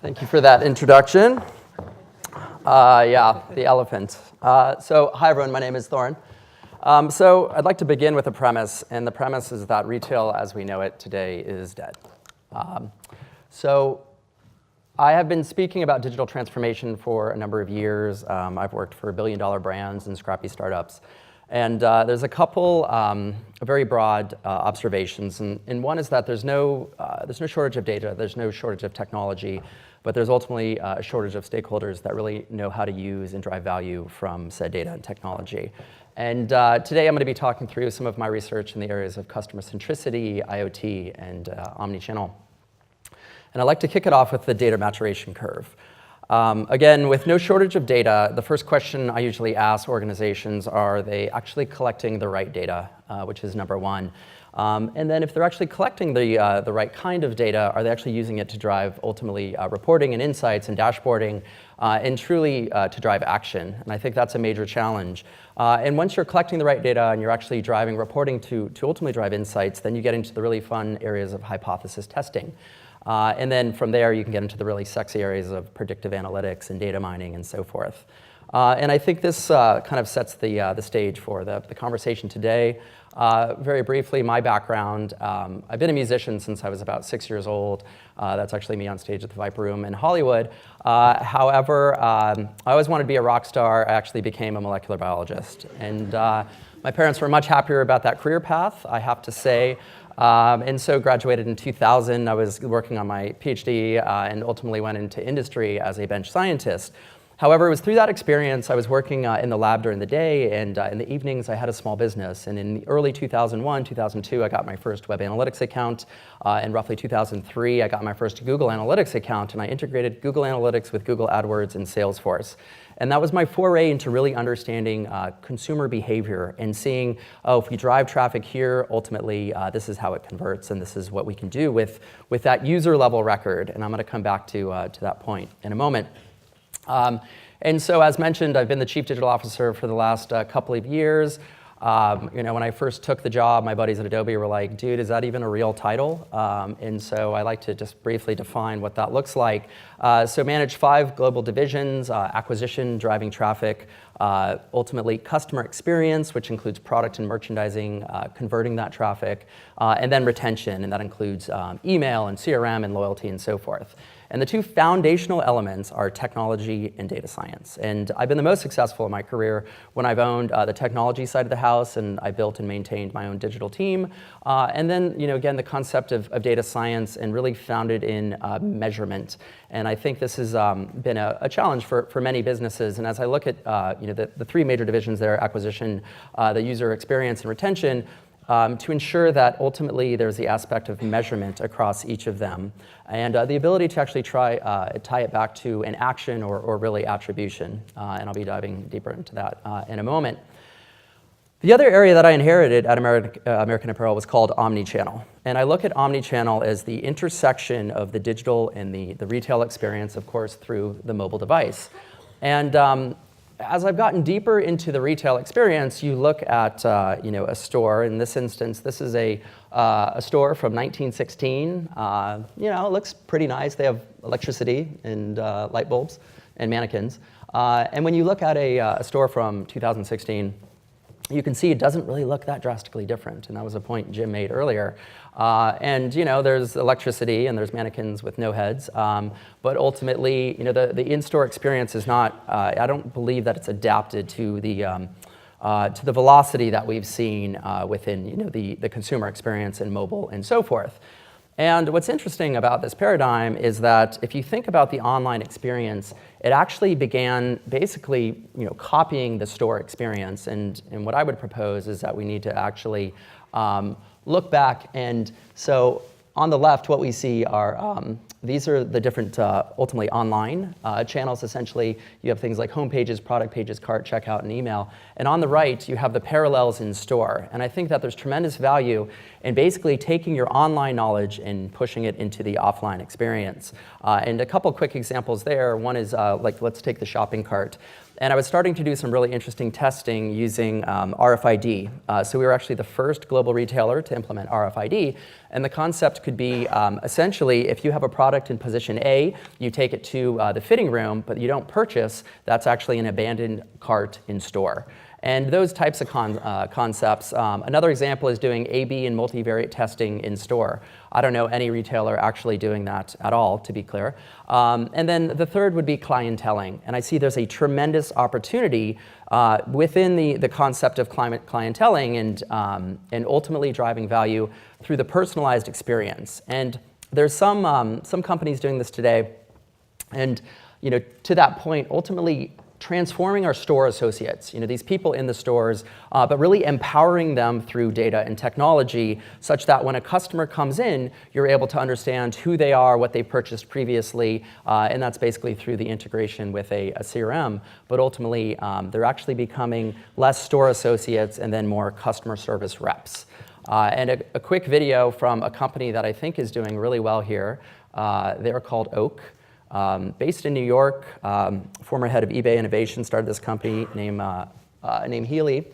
Thank you for that introduction. Yeah, the elephant. Hi everyone, my name is Thorin. I'd like to begin with a premise, and the premise is that retail as we know it today is dead. I have been speaking about digital transformation for a number of years. I've worked for billion-dollar brands and scrappy startups. And there's a couple very broad observations, and one is that there's no shortage of data, there's no shortage of technology, but there's ultimately a shortage of stakeholders that really know how to use and drive value from said data and technology. And today I'm going to be talking through some of my research in the areas of customer centricity, IoT, and omnichannel. And I'd like to kick it off with the data maturation curve. Again, with no shortage of data, the first question I usually ask organizations are they actually collecting the right data, which is number one. And then if they're actually collecting the right kind of data, are they actually using it to drive ultimately reporting and insights and dashboarding and truly to drive action? And I think that's a major challenge. And once you're collecting the right data and you're actually driving reporting to ultimately drive insights, then you get into the really fun areas of hypothesis testing. And then from there, you can get into the really sexy areas of predictive analytics and data mining and so forth. And I think this kind of sets the stage for the conversation today. Very briefly, my background, I've been a musician since I was about 6 years old. That's actually me on stage at the Viper Room in Hollywood. However, I always wanted to be a rock star. I actually became a molecular biologist. And my parents were much happier about that career path, I have to say. And so graduated in 2000. I was working on my PhD and ultimately went into industry as a bench scientist. However, it was through that experience, I was working in the lab during the day, and in the evenings, I had a small business. And in the early 2001, 2002, I got my first web analytics account. In roughly 2003, I got my first Google Analytics account, and I integrated Google Analytics with Google AdWords and Salesforce. And that was my foray into really understanding consumer behavior and seeing, oh, if we drive traffic here, ultimately, this is how it converts, and this is what we can do with that user level record. And I'm going to come back to that point in a moment. And so, as mentioned, I've been the Chief Digital Officer for the last couple of years. When I first took the job, my buddies at Adobe were like, dude, is that even a real title? And so I like to just briefly define what that looks like. So manage 5 global divisions: acquisition, driving traffic, ultimately customer experience, which includes product and merchandising, converting that traffic, and then retention, and that includes email and CRM and loyalty and so forth. And the 2 foundational elements are technology and data science. And I've been the most successful in my career when I've owned the technology side of the house, and I built and maintained my own digital team. And then, again, the concept of data science and really founded in measurement. And I think this has been a challenge for many businesses. And as I look at the 3 major divisions there, acquisition, the user experience, and retention, to ensure that ultimately there's the aspect of measurement across each of them, and the ability to actually tie it back to an action or really attribution. And I'll be diving deeper into that in a moment. The other area that I inherited at American Apparel was called omnichannel. And I look at omnichannel as the intersection of the digital and the retail experience, of course, through the mobile device. And as I've gotten deeper into the retail experience, you look at a store. In this instance, this is a store from 1916. It looks pretty nice. They have electricity and light bulbs and mannequins. And when you look at a store from 2016, you can see it doesn't really look that drastically different. And that was a point Jim made earlier. There's electricity and there's mannequins with no heads. But ultimately, the in-store experience is not, I don't believe that it's adapted to the velocity that we've seen within the consumer experience in mobile and so forth. And what's interesting about this paradigm is that if you think about the online experience, it actually began basically copying the store experience. And what I would propose is that we need to actually look back. And so on the left, what we see are these are the different ultimately online channels. Essentially, you have things like home pages, product pages, cart, checkout, and email. And on the right, you have the parallels in store. And I think that there's tremendous value in basically taking your online knowledge and pushing it into the offline experience. And a couple quick examples there. One is let's take the shopping cart. And I was starting to do some really interesting testing using RFID. So we were actually the first global retailer to implement RFID. And the concept could be essentially, if you have a product in position A, you take it to the fitting room, but you don't purchase, that's actually an abandoned cart in store. And those types of concepts, another example is doing A/B and multivariate testing in store. I don't know any retailer actually doing that at all, to be clear. And then the third would be clienteling. And I see there's a tremendous opportunity within the concept of clienteling and ultimately driving value through the personalized experience. And there's some companies doing this today. And to that point, ultimately, transforming our store associates, these people in the stores, but really empowering them through data and technology such that when a customer comes in, you're able to understand who they are, what they purchased previously, and that's basically through the integration with a CRM. But ultimately, they're actually becoming less store associates and then more customer service reps. And a quick video from a company that I think is doing really well here. They're called Oak. Based in New York, former head of eBay Innovation started this company named Healy.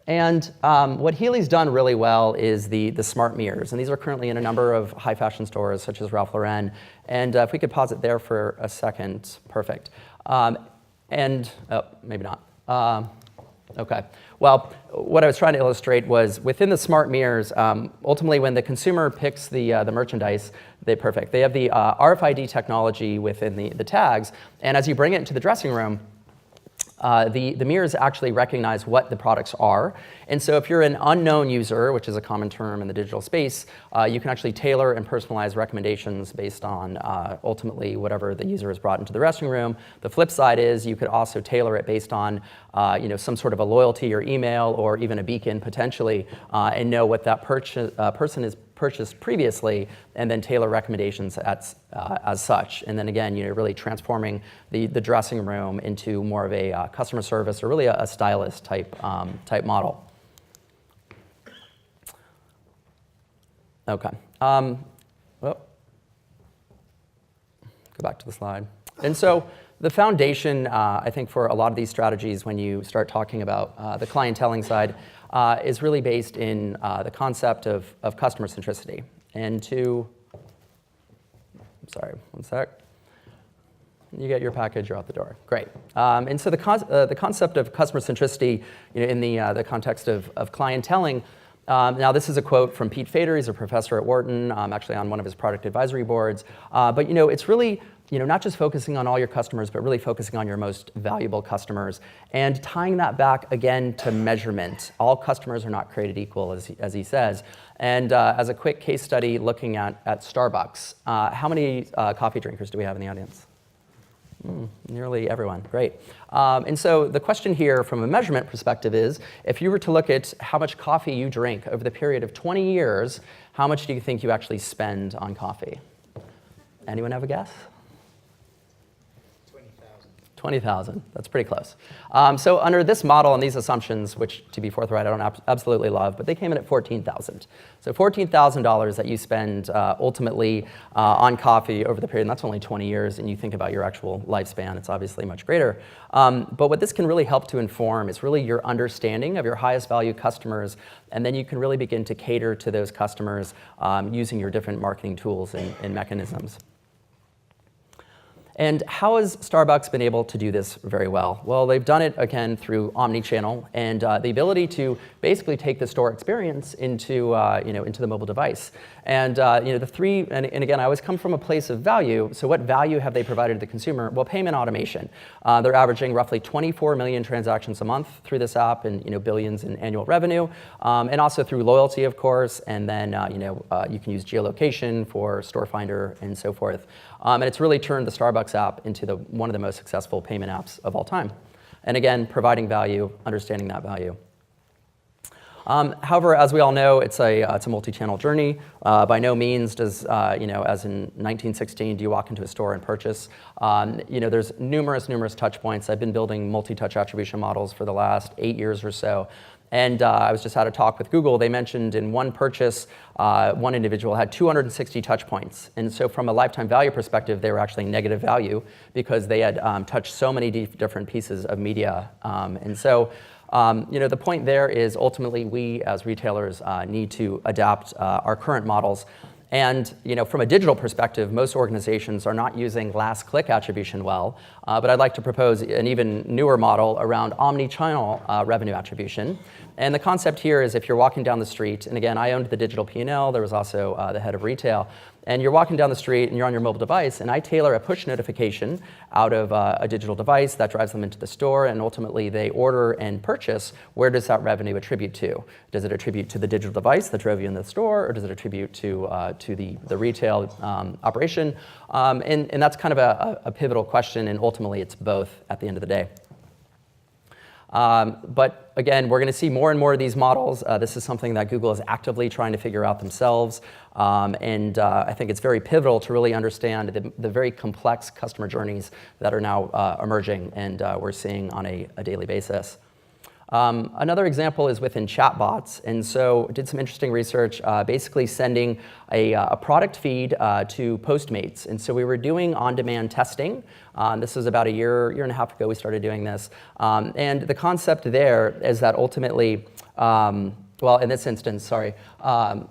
And what Healy's done really well is the smart mirrors. And these are currently in a number of high fashion stores, such as Ralph Lauren. And if we could pause it there for a second, perfect. Maybe not. OK. Well, what I was trying to illustrate was within the smart mirrors, ultimately when the consumer picks the merchandise, they have the RFID technology within the tags. And as you bring it into the dressing room, the mirrors actually recognize what the products are. And so if you're an unknown user, which is a common term in the digital space, you can actually tailor and personalize recommendations based on ultimately whatever the user has brought into the dressing room. The flip side is you could also tailor it based on some sort of a loyalty or email or even a beacon potentially, and know what that person is purchased previously, and then tailor recommendations as such. And then again, really transforming the dressing room into more of a customer service or really a stylist type model. Okay. Go back to the slide. And so the foundation, I think, for a lot of these strategies when you start talking about the clienteling side is really based in the concept of customer centricity. And sorry, one sec. You get your package, you're out the door. Great. And so the concept of customer centricity, in the context of clienteling. Now, this is a quote from Pete Fader. He's a professor at Wharton, actually on one of his product advisory boards. But it's really not just focusing on all your customers, but really focusing on your most valuable customers and tying that back again to measurement. All customers are not created equal, as he says. And as a quick case study, looking at Starbucks, how many coffee drinkers do we have in the audience? Nearly everyone, great. And so the question here from a measurement perspective is, if you were to look at how much coffee you drink over the period of 20 years, how much do you think you actually spend on coffee? Anyone have a guess? 20,000, that's pretty close. So under this model and these assumptions, which to be forthright, I don't absolutely love, but they came in at 14,000. So $14,000 that you spend ultimately on coffee over the period, and that's only 20 years, and you think about your actual lifespan, it's obviously much greater. But what this can really help to inform is really your understanding of your highest value customers, and then you can really begin to cater to those customers using your different marketing tools and mechanisms. And how has Starbucks been able to do this very well? Well, they've done it, again, through omni-channel and the ability to basically take the store experience into the mobile device. And the three, and again, I always come from a place of value. So what value have they provided to the consumer? Well, payment automation. They're averaging roughly 24 million transactions a month through this app and billions in annual revenue. And also through loyalty, of course. And then you can use geolocation for Store Finder and so forth. And it's really turned the Starbucks app into one of the most successful payment apps of all time. And again, providing value, understanding that value. However, as we all know, it's a multi-channel journey. By no means does, as in 1916, do you walk into a store and purchase. There's numerous touch points. I've been building multi-touch attribution models for the last 8 years or so. And I was just at a talk with Google. They mentioned in one purchase, one individual had 260 touch points. And so from a lifetime value perspective, they were actually negative value because they had touched so many different pieces of media. And so the point there is ultimately we as retailers need to adapt our current models. And from a digital perspective, most organizations are not using last click attribution well, but I'd like to propose an even newer model around omni-channel revenue attribution. And the concept here is if you're walking down the street, and again, I owned the digital P&L, there was also the head of retail, and you're walking down the street and you're on your mobile device, and I tailor a push notification out of a digital device that drives them into the store, and ultimately they order and purchase, where does that revenue attribute to? Does it attribute to the digital device that drove you in the store, or does it attribute to the retail operation? And that's kind of a pivotal question, and ultimately it's both at the end of the day. But again, we're going to see more and more of these models. This is something that Google is actively trying to figure out themselves. And I think it's very pivotal to really understand the very complex customer journeys that are now emerging and we're seeing on a daily basis. Another example is within chatbots, and so did some interesting research, basically sending a product feed to Postmates. And so we were doing on-demand testing. This was about a year and a half ago we started doing this. And the concept there is that ultimately, well, in this instance, sorry,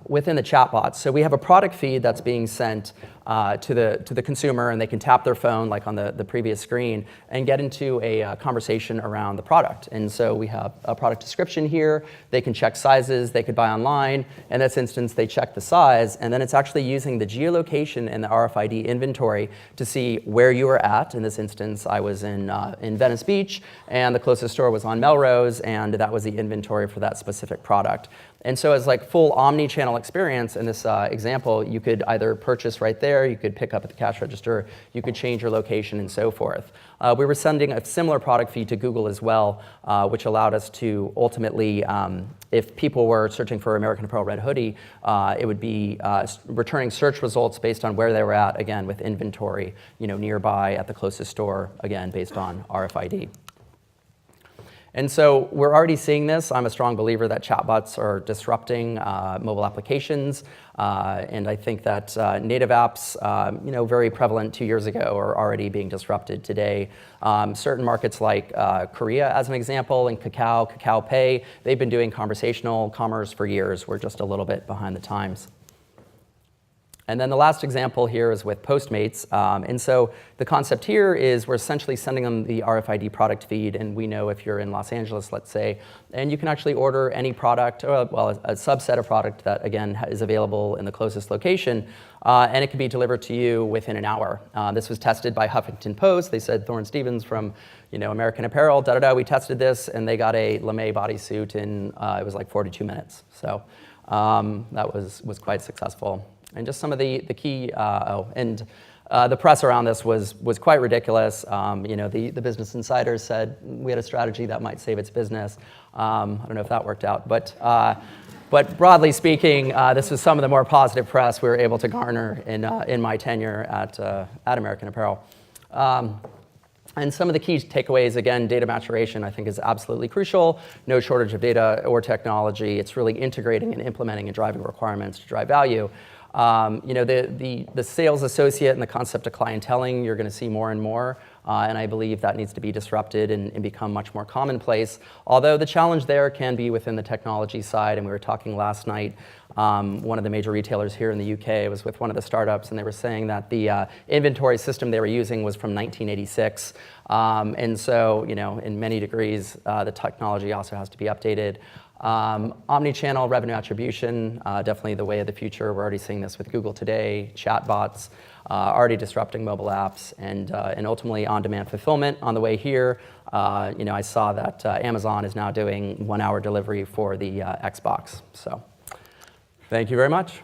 within the chatbots. So we have a product feed that's being sent to the consumer, and they can tap their phone, like on the previous screen, and get into a conversation around the product. And so we have a product description here. They can check sizes. They could buy online. In this instance, they check the size, and then it's actually using the geolocation and the RFID inventory to see where you were at. In this instance, I was in Venice Beach, and the closest store was on Melrose, and that was the inventory for that specific product. And so as like full omni-channel experience in this example, you could either purchase right there, you could pick up at the cash register, you could change your location and so forth. We were sending a similar product feed to Google as well, which allowed us to ultimately, if people were searching for American Apparel Red Hoodie, it would be returning search results based on where they were at, again, with inventory, nearby at the closest store, again, based on RFID. And so we're already seeing this. I'm a strong believer that chatbots are disrupting mobile applications. And I think that native apps, very prevalent 2 years ago, are already being disrupted today. Certain markets like Korea, as an example, and Kakao Pay, they've been doing conversational commerce for years. We're just a little bit behind the times. And then the last example here is with Postmates. And so the concept here is we're essentially sending them the RFID product feed, and we know if you're in Los Angeles, let's say, and you can actually order any product, or, well, a subset of product that, again, is available in the closest location, and it can be delivered to you within an hour. This was tested by Huffington Post. They said Thorne Stevens from American Apparel, we tested this, and they got a LeMay bodysuit in, it was like 42 minutes. So that was quite successful. And just some of the key, the press around this was quite ridiculous. The Business Insider said we had a strategy that might save its business. I don't know if that worked out, but broadly speaking, this was some of the more positive press we were able to garner in my tenure at American Apparel. And some of the key takeaways, again, data maturation I think is absolutely crucial. No shortage of data or technology. It's really integrating and implementing and driving requirements to drive value. The sales associate and the concept of clienteling, you're going to see more and more, and I believe that needs to be disrupted and become much more commonplace. Although the challenge there can be within the technology side, and we were talking last night, one of the major retailers here in the UK was with one of the startups, and they were saying that the inventory system they were using was from 1986. And so, in many degrees, the technology also has to be updated. Omni-channel revenue attribution, definitely the way of the future. We're already seeing this with Google today, chatbots, already disrupting mobile apps, and ultimately on-demand fulfillment on the way here. I saw that Amazon is now doing 1-hour delivery for the Xbox. So thank you very much.